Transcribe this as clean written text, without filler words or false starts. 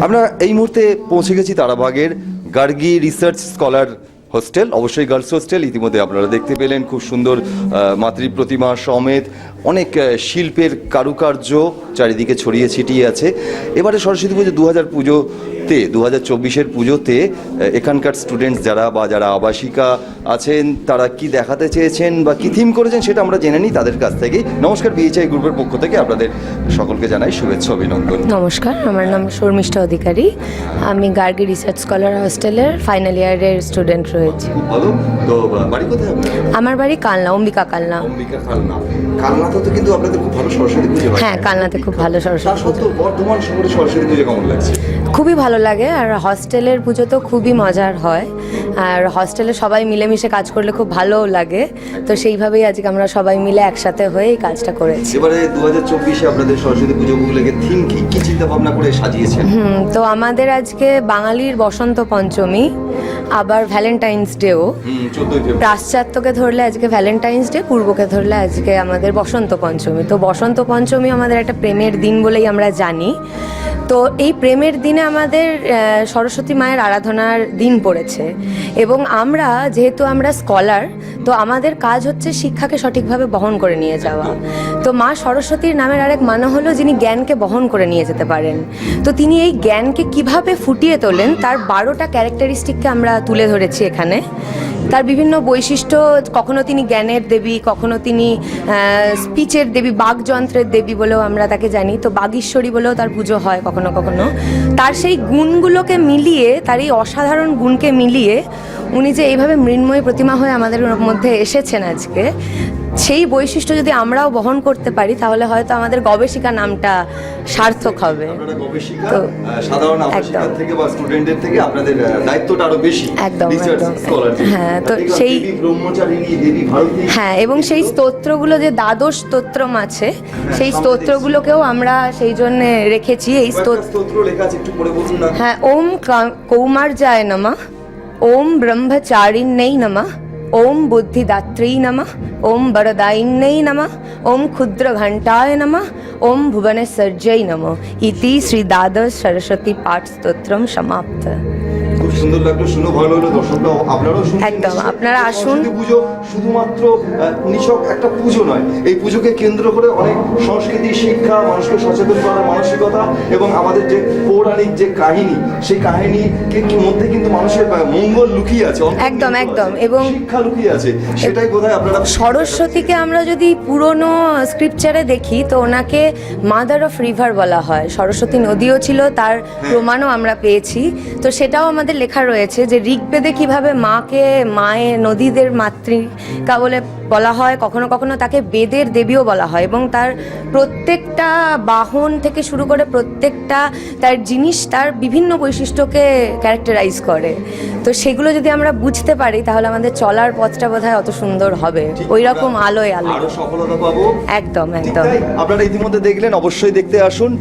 আমরা এই মুহূর্তে পৌঁছে গেছি তারাবাগের গার্গী রিসার্চ স্কলার হোস্টেল, অবশ্যই গার্লস হোস্টেল। ইতিমধ্যে আপনারা দেখতে পেলেন খুব সুন্দর মাতৃ প্রতিমা সমেত অনেক শিল্পের কারুকার্য চারিদিকে ছড়িয়ে ছিটিয়ে আছে। এবারে সরস্বতী পুজো 2024-এর পুজোতে এখানকার স্টুডেন্টস যারা আবাসিকা আছেন তারা কি দেখাতে চেয়েছেন বা কি থিম করেছেন সেটা আমরা জেনে নিই তাদের কাছ থেকেই। নমস্কার, বিএইচআই গ্রুপের পক্ষ থেকে আপনাদের সকলকে জানাই শুভেচ্ছা অভিনন্দন। নমস্কার, আমার নাম শর্মিষ্ঠা অধিকারী। আমি গার্গী রিসার্চ স্কলার হোস্টেলের ফাইনাল ইয়ারের স্টুডেন্ট রয়েছি। খুব ভালো। তো বাড়ি কোথায় আপনার? আমার বাড়ি কালনা, অম্বিকা কালনা। কালনাতে তো কিন্তু আপনাদের খুব ভালো সরস্বতী পুজো হয়। হ্যাঁ, কালনাতে খুব ভালো সরস্বতী পুজো। বর্ধমান শহরে সরস্বতী পুজো কেমন লাগছে? খুবই ভালো লাগে, আর হস্টেলের পুজো তো খুবই মজার হয়, আর হস্টেলে সবাই মিলেমিশে কাজ করলে খুব ভালো লাগে। তো সেইভাবেই আজকে আমরা সবাই মিলে একসাথে হয়ে এই কাজটা করেছি। এবারে 2024-এ আপনাদের সরস্বতী পুজো উপলক্ষে থিম কি চিন্তা ভাবনা করে সাজিয়েছেন? তো আমাদের আজকে বাঙালির বসন্ত পঞ্চমী, আবার ভ্যালেন্টাইন্স ডেও। পাশ্চাত্যকে ধরলে আজকে ভ্যালেন্টাইন্স ডে, পূর্বকে ধরলে আজকে আমাদের বসন্ত পঞ্চমী। তো বসন্ত পঞ্চমী আমাদের একটা প্রেমের দিন বলেই আমরা জানি। তো এই প্রেমের দিনে আমাদের সরস্বতী মায়ের আরাধনার দিন পড়েছে, এবং যেহেতু আমরা স্কলার, তো আমাদের কাজ হচ্ছে শিক্ষাকে সঠিকভাবে বহন করে নিয়ে যাওয়া। তো মা সরস্বতীর নামের আরেক মানে হলো যিনি জ্ঞানকে বহন করে নিয়ে যেতে পারেন। তো তিনি এই জ্ঞানকে কিভাবে ফুটিয়ে তোলেন তার 12টা ক্যারেক্টারিস্টিককে আমরা তুলে ধরেছি এখানে। তার বিভিন্ন বৈশিষ্ট্য, কখনো তিনি জ্ঞানের দেবী, কখনো তিনি স্পিচের দেবী, বাকযন্ত্রের দেবী বলেও আমরা তাকে জানি। তো বাগীশ্বরী বলেও তার পুজো হয় কখনো কখনো। তার সেই গুণগুলোকে মিলিয়ে, তার এই অসাধারণ গুণকে মিলিয়ে উনি যে এইভাবে মৃন্ময়ী প্রতিমা হয়ে আমাদের মধ্যে এসেছেন আজকে, সেই বৈশিষ্ট্য যদি আমরাও বহন করতে পারি তাহলে হয়তো আমাদের গবেষিকা নামটা সার্থক হবে। তো সাধারণ আবাসিকার থেকে বা স্টুডেন্টদের থেকে আপনাদের দায়িত্বটা আরো বেশি। একদম। হ্যাঁ, তো সেই ব্রহ্মচারিণী দেবী ভারতী, হ্যাঁ, এবং সেই স্তোত্রগুলো যে দ্বাদশ স্তোত্রম আছে, সেই স্তোত্রগুলোকেও আমরা সেই জন্য রেখেছি। এই স্তোত্র লেখা আছে, একটু পড়ে বলুন না। হ্যাঁ, ওম কৌমার্যায় নমঃ, ওম ব্রহ্মচারিণ্যৈ নমঃ, ওম বুদ্ধিদাত্রী নমঃ, ওম বরদায়িন্যৈ নমঃ, ওম ক্ষুদ্রঘণ্টায় নমঃ, ওম ভুবনেশ্বর্যৈ নমঃ ইতি শ্রী দ্বাদশ সরস্বতী পাঠ স্তোত্রম সমাপ্ত। খুব সুন্দর লাগলো, শুনে ভালো লাগলো। দর্শকরাও আপনারাও শুনুন। একদম, আপনারা আসুন। পুজো শুধুমাত্র নিছক একটা পুজো নয়, এই পুজোকে কেন্দ্র করে অনেক সংস্কৃতি, শিক্ষা, মানুষকে সচেতন করার মানসিকতা এবং আমাদের যে পৌরাণিক যে কাহিনী, সেই কাহিনীর মধ্যে কিন্তু মানুষের মঙ্গল লুকিয়ে আছে। একদম। এবং শিক্ষা লুকিয়ে আছে, সেটাই বোধহয় আপনারা। সরস্বতীকে আমরা যদি পুরনো স্ক্রিপচারে দেখি তো ওনাকে মাদার অফ রিভার বলা হয়। সরস্বতী নদীও ছিল, তার প্রমাণও আমরা পেয়েছি। তো সেটাও আমাদের লেখা রয়েছে যে ঋগ্বেদে কিভাবে মায়ের নদীদের মাতৃকা বলে বলা হয়, কখনো কখনো তাকে বেদের দেবীও বলা হয়, এবং তার প্রত্যেকটা বাহন থেকে শুরু করে প্রত্যেকটা তার জিনিস তার বিভিন্ন বৈশিষ্ট্যকে ক্যারেক্টারাইজ করে। তো সেগুলো যদি আমরা বুঝতে পারি তাহলে আমাদের চলার পথটা বোধহয় অত সুন্দর হবে, ওই রকম আলোয় আরো সফলতা পাবো। একদম। আপনারা ইতিমধ্যে দেখলেন, অবশ্যই দেখতে আসুন।